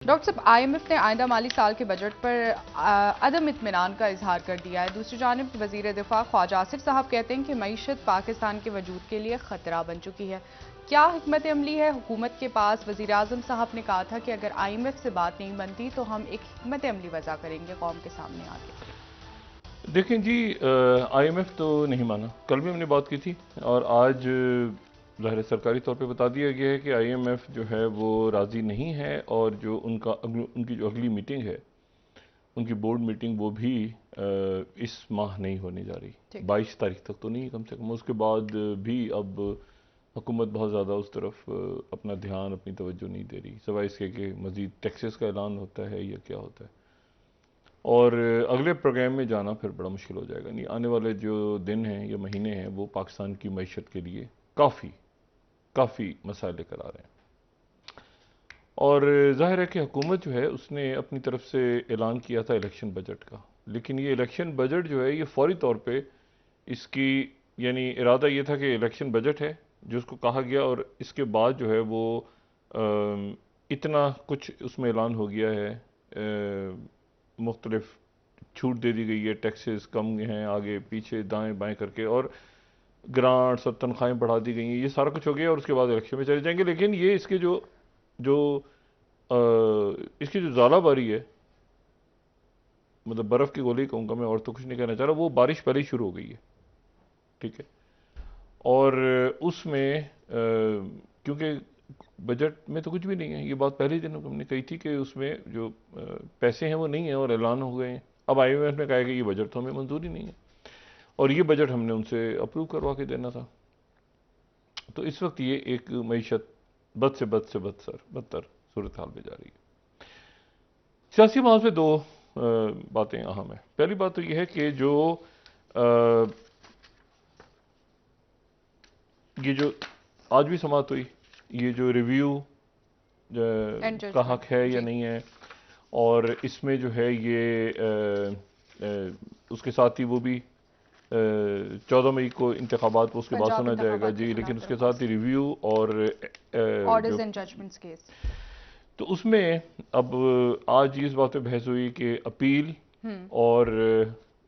Doctor साहब, IMF ने आइंदा माली साल के बजट पर अदम इत्मीनान का इजहार कर दिया है। दूसरी जानिब वजीर दिफा ख्वाजा आसिफ साहब कहते हैं कि मईशत पाकिस्तान के वजूद के लिए खतरा बन चुकी है। क्या हिकमत अमली है हुकूमत के पास? वजीर आजम साहब ने कहा था कि अगर आईएमएफ से बात नहीं बनती तो हम एक हिकमत अमली वजह करेंगे कौम के सामने आके। देखें जी, आईएमएफ तो नहीं माना। कल भी हमने बात की थी और आज ज़ाहिर सरकारी तौर पे बता दिया गया है कि आईएमएफ जो है वो राज़ी नहीं है और जो उनकी जो अगली मीटिंग है, उनकी बोर्ड मीटिंग, वो भी इस माह नहीं होने जा रही। 22 तारीख तक तो नहीं, कम से कम उसके बाद भी अब हुकूमत बहुत ज़्यादा उस तरफ अपना ध्यान, अपनी तवज्जो नहीं दे रही, सिवाय इसके कि मज़ीद टैक्सेस का ऐलान होता है या क्या होता है। और अगले प्रोग्राम में जाना फिर बड़ा मुश्किल हो जाएगा। नहीं, आने वाले जो दिन हैं या महीने हैं वो पाकिस्तान की मईशत के लिए काफ़ी मसाइल लेकर आ रहे हैं। और जाहिर है कि हुकूमत जो है उसने अपनी तरफ से ऐलान किया था इलेक्शन बजट का, लेकिन ये इलेक्शन बजट जो है ये फौरी तौर पे इसकी, यानी इरादा ये था कि इलेक्शन बजट है जो उसको कहा गया, और इसके बाद जो है वो इतना कुछ उसमें ऐलान हो गया है, मुख्तलिफ छूट दे दी गई है, टैक्सेस कम हैं आगे पीछे दाएं बाएं करके, और ग्रांट्स और तनख्वाहें बढ़ा दी गई हैं, ये सारा कुछ हो गया और उसके बाद इलेक्शन में चले जाएंगे। लेकिन ये इसके जो जो इसकी जो ज़्यादाबारी है, मतलब बर्फ़ की गोली कहूँगा मैं, और तो कुछ नहीं कहना चाह रहा, वो बारिश पहले ही शुरू हो गई है। ठीक है। और उसमें क्योंकि बजट में तो कुछ भी नहीं है, ये बात पहले दिन हमने कही थी कि उसमें जो पैसे हैं वो नहीं है और ऐलान हो गए हैं। अब आईएमएफ ने कहा कि ये बजट तो हमें मंजूर ही नहीं है और ये बजट हमने उनसे अप्रूव करवा के देना था। तो इस वक्त ये एक मईशत बद से बदतर सूरत हाल में जा रही है। सियासी माहौल में दो बातें अहम है। पहली बात तो यह है कि ये जो आज भी समाप्त हुई, ये जो रिव्यू का हक है या नहीं है, और इसमें जो है ये उसके साथ ही वो भी 14 मई को इंतखाबात, उसके बाद सुना जाएगा जी, लेकिन उसके साथ ही रिव्यू और ऑर्डर्स एंड जजमेंट्स केस। तो उसमें अब आज इस बात पे बहस हुई कि अपील और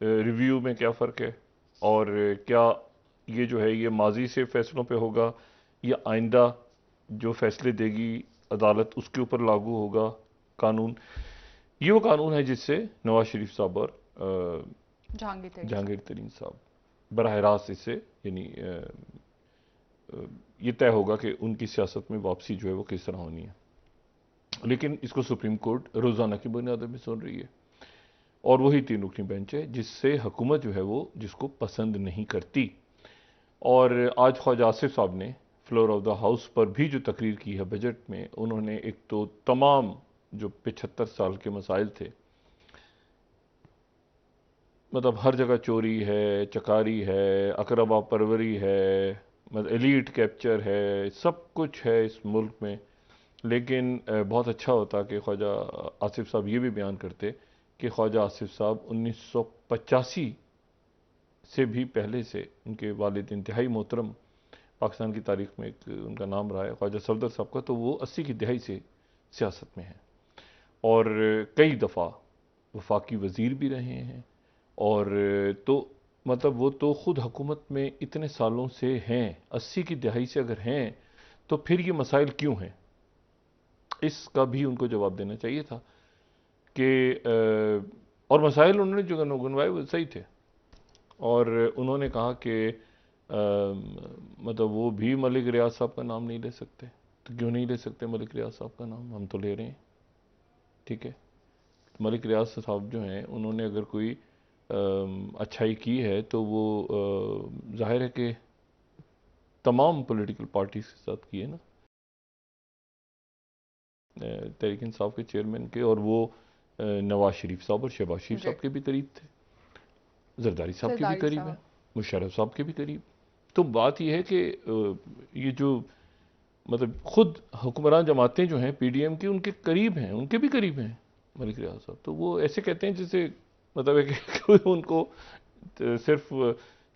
रिव्यू में क्या फ़र्क है, और क्या ये जो है ये माजी से फैसलों पे होगा या आइंदा जो फैसले देगी अदालत उसके ऊपर लागू होगा कानून। ये वो कानून है जिससे नवाज शरीफ साहब और जहांगीर तरीन साहब बराह रास्त इससे, यानी ये तय होगा कि उनकी सियासत में वापसी जो है वो किस तरह होनी है। लेकिन इसको सुप्रीम कोर्ट रोज़ाना की बुनियाद में सुन रही है और वही 3 रुकनी बेंच है जिससे हुकूमत जो है वो जिसको पसंद नहीं करती। और आज ख्वाजा आसिफ साहब ने फ्लोर ऑफ द हाउस पर भी जो तकरीर की है बजट में, उन्होंने एक तो तमाम जो 75 साल के मसाइल थे, मतलब हर जगह चोरी है, चकारी है, अकरबा परवरी है, मतलब एलीट कैप्चर है, सब कुछ है इस मुल्क में। लेकिन बहुत अच्छा होता कि ख्वाजा आसिफ साहब ये भी बयान करते कि ख्वाजा आसिफ साहब 1985 से भी पहले से उनके वालिद इंतहाई मोहतरम, पाकिस्तान की तारीख में एक उनका नाम रहा है ख्वाजा सफदर साहब का, तो वो 80 की दहाई से सियासत में हैं और कई दफ़ा वफाकी वज़ीर भी रहे हैं। और तो मतलब वो तो ख़ुद हुकूमत में इतने सालों से हैं, 80 की दहाई से अगर हैं तो फिर ये मसाइल क्यों हैं, इसका भी उनको जवाब देना चाहिए था कि और मसाइल उन्होंने जो गुनवाए वो सही थे। और उन्होंने कहा कि मतलब वो भी मलिक रियाज साहब का नाम नहीं ले सकते, तो क्यों नहीं ले सकते मलिक रियाज साहब का नाम, हम तो ले रहे हैं। ठीक है, मलिक रियाज साहब जो हैं उन्होंने अगर कोई अच्छाई की है तो वो जाहिर है कि तमाम पॉलिटिकल पार्टीज के साथ की है ना, तहरीक इंसाफ के चेयरमैन के, और वो नवाज शरीफ साहब और शहबाज शरीफ साहब के भी करीब थे, जरदारी साहब के भी करीब हैं, मुशर्रफ साहब के भी करीब। तो बात यह है कि ये जो मतलब खुद हुक्मरान जमातें जो हैं पीडीएम की, उनके करीब हैं, उनके भी करीब हैं मलिक रियाज साहब। तो वो ऐसे कहते हैं जैसे मतलब है कि उनको सिर्फ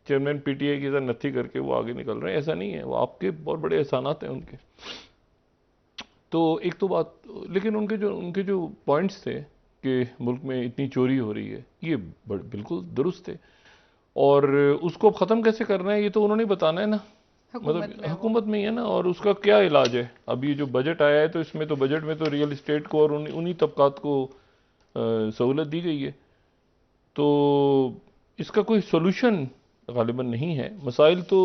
चेयरमैन पीटीआई की तरह नत्थी करके वो आगे निकल रहे हैं, ऐसा नहीं है। वो आपके बहुत बड़े एहसानात हैं उनके। तो एक तो बात, लेकिन उनके जो पॉइंट्स थे कि मुल्क में इतनी चोरी हो रही है, ये बिल्कुल दुरुस्त थे। और उसको अब ख़त्म कैसे करना है ये तो उन्होंने बताना है ना, हुकूमत मतलब में वो। हुकूमत में ही है ना। और उसका क्या इलाज है? अब ये जो बजट आया है तो इसमें तो बजट में तो रियल इस्टेट को और उन्हीं तबकात को सहूलत दी गई है। तो इसका कोई सोल्यूशन गालिबन नहीं है। मसाइल तो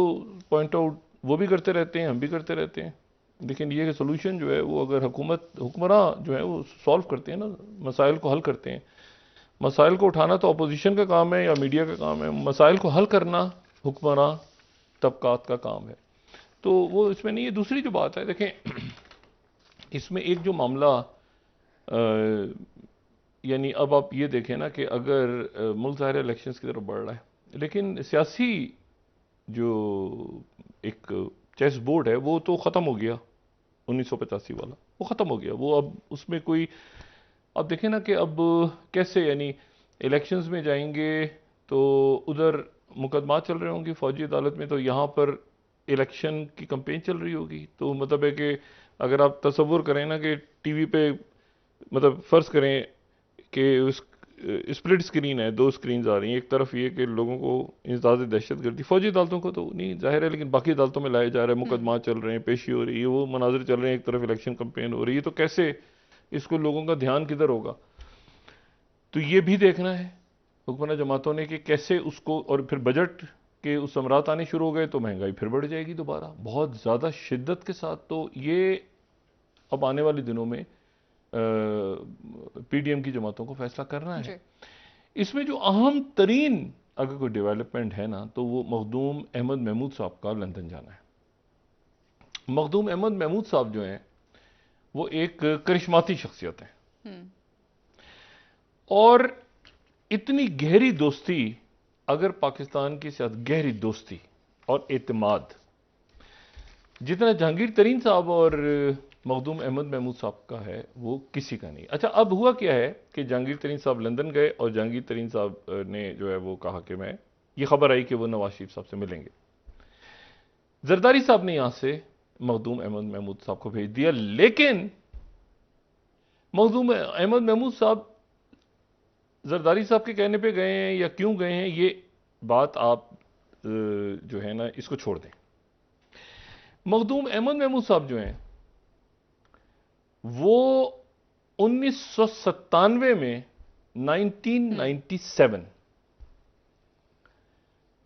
पॉइंट आउट वो भी करते रहते हैं, हम भी करते रहते हैं, लेकिन ये कि सोल्यूशन जो है वो अगर हुक्मरान जो है वो सॉल्व करते हैं ना, मसाइल को हल करते हैं। मसाइल को उठाना तो अपोजिशन का काम है या मीडिया का काम है, मसाइल को हल करना हुक्मरान तबकात का काम है। तो वो इसमें नहीं है। दूसरी जो बात है, देखें इसमें एक जो मामला यानी अब आप ये देखें ना कि अगर मुल्क ज़ाहिर इलेक्शंस की तरफ बढ़ रहा है, लेकिन सियासी जो एक चेस बोर्ड है वो तो ख़त्म हो गया, 1985 वाला वो ख़त्म हो गया। वो अब उसमें कोई, अब देखें ना कि अब कैसे यानी इलेक्शंस में जाएंगे तो उधर मुकदमा चल रहे होंगे फौजी अदालत में, तो यहाँ पर इलेक्शन की कंपेन चल रही होगी। तो मतलब है कि अगर आप तसव्वुर करें ना कि टीवी पे, मतलब फ़र्ज़ करें कि उस स्प्लिट स्क्रीन है, दो स्क्रीन्स आ रही हैं, एक तरफ ये कि लोगों को इंसदाद दहशतगर्दी, फौजी अदालतों को तो नहीं जाहिर है, लेकिन बाकी अदालतों में लाया जा रहा है, मुकदमा चल रहे हैं, पेशी हो रही है, वो मनाजिर चल रहे हैं, एक तरफ इलेक्शन कंपेन हो रही है, तो कैसे इसको लोगों का ध्यान किधर होगा? तो ये भी देखना है हुक्मरान जमातों ने कि कैसे उसको, और फिर बजट के उस समरात आने शुरू हो गए तो महंगाई फिर बढ़ जाएगी दोबारा बहुत ज़्यादा शिद्दत के साथ। तो ये अब आने वाले दिनों में पीडीएम की जमातों को फैसला करना है। इसमें जो अहम तरीन अगर कोई डेवलपमेंट है ना, तो वो मखदूम अहमद महमूद साहब का लंदन जाना है। मखदूम अहमद महमूद साहब जो हैं वो एक करिश्माती शख्सियत है, और इतनी गहरी दोस्ती, अगर पाकिस्तान के साथ गहरी दोस्ती और एतमाद जितना जहांगीर तरीन साहब और मखदूम अहमद महमूद साहब का है वो किसी का नहीं। अच्छा, अब हुआ क्या है कि जहांगीर तरीन साहब लंदन गए और जहांगीर तरीन साहब ने जो है वो कहा कि मैं, ये खबर आई कि वो नवाज शरीफ साहब से मिलेंगे। जरदारी साहब ने यहां से मखदूम अहमद महमूद साहब को भेज दिया, लेकिन मखदूम अहमद महमूद साहब जरदारी साहब के कहने पे गए हैं या क्यों गए हैं, ये बात आप जो है ना इसको छोड़ दें। मखदूम अहमद महमूद साहब जो हैं वो 1997 में 1997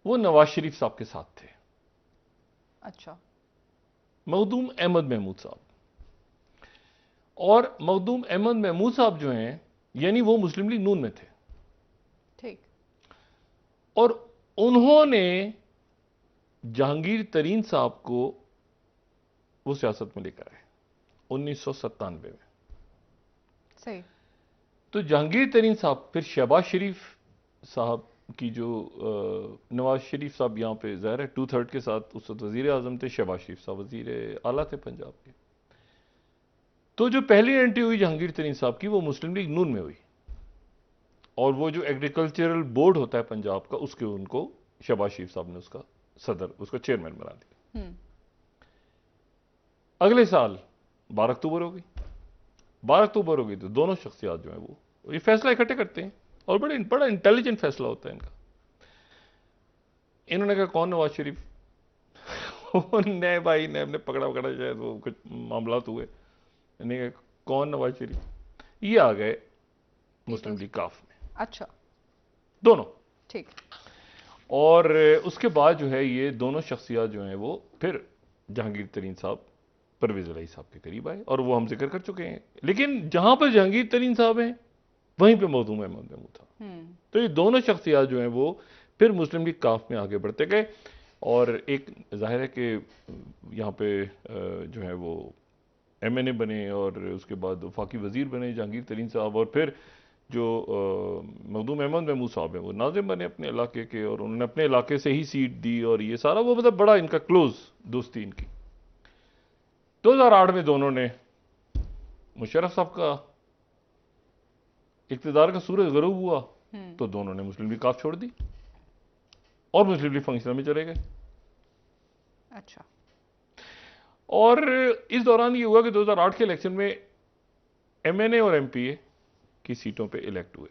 वो नवाज शरीफ साहब के साथ थे। अच्छा। मखदूम अहमद महमूद साहब, और मखदूम अहमद महमूद साहब जो हैं यानी वो मुस्लिम लीग नून में थे, ठीक। और उन्होंने जहांगीर तरीन साहब को वो सियासत में लेकर आए 1997 में। सही। तो जहांगीर तरीन साहब फिर शहबाज शरीफ साहब की जो नवाज शरीफ साहब यहाँ पे ज़ाहिर है 2/3 के साथ उस वक्त वज़ीर आज़म थे, शहबाज शरीफ साहब वज़ीर आला थे पंजाब के। तो जो पहली एंट्री हुई जहांगीर तरीन साहब की वो मुस्लिम लीग नून में हुई, और वो जो एग्रीकल्चरल बोर्ड होता है पंजाब का उसके उनको शहबाज शरीफ साहब ने उसका सदर, उसका चेयरमैन बना दिया। अगले साल 12 अक्टूबर हो गई, 12 अक्टूबर हो गई तो दोनों शख्सियात जो है वो ये फैसला इकट्ठे करते हैं, और बड़ा इंटेलिजेंट फैसला होता है इनका। इन्होंने कहा कौन नवाज शरीफ? नए भाई ने हमने पकड़ा शायद वो कुछ मामला हुए, इन्होंने कहा कौन नवाज शरीफ? ये आ गए मुस्लिम लीग काफ में। अच्छा, दोनों। ठीक। और उसके बाद जो है ये दोनों शख्सियात जो हैं वो फिर जहांगीर तरीन साहब परवेज इलाही साहब के करीब आए, और वो हम जिक्र कर चुके हैं। लेकिन जहां पर जहांगीर तरीन साहब हैं वहीं पे मखदूम अहमद महमूद था। तो ये दोनों शख्सियात जो हैं वो फिर मुस्लिम लीग काफ में आगे बढ़ते गए, और एक जाहिर है कि यहाँ पे जो है वो MNA बने, और उसके बाद वफाकी वजीर बने जहांगीर तरीन साहब, और फिर जो मखदूम अहमद महमूद साहब हैं वो नाज़िम बने अपने इलाके के, और उन्होंने अपने इलाके से ही सीट दी, और ये सारा वो मतलब बड़ा इनका क्लोज दोस्ती इनकी। 2008 में दोनों ने मुशर्रफ साहब का इक़्तिदार का सूरज गरूब हुआ तो दोनों ने मुस्लिम लीग काफ छोड़ दी और मुस्लिम लीग फंक्शनल में चले गए। अच्छा। और इस दौरान ये हुआ कि 2008 के इलेक्शन में एमएनए और एमपीए की सीटों पे इलेक्ट हुए।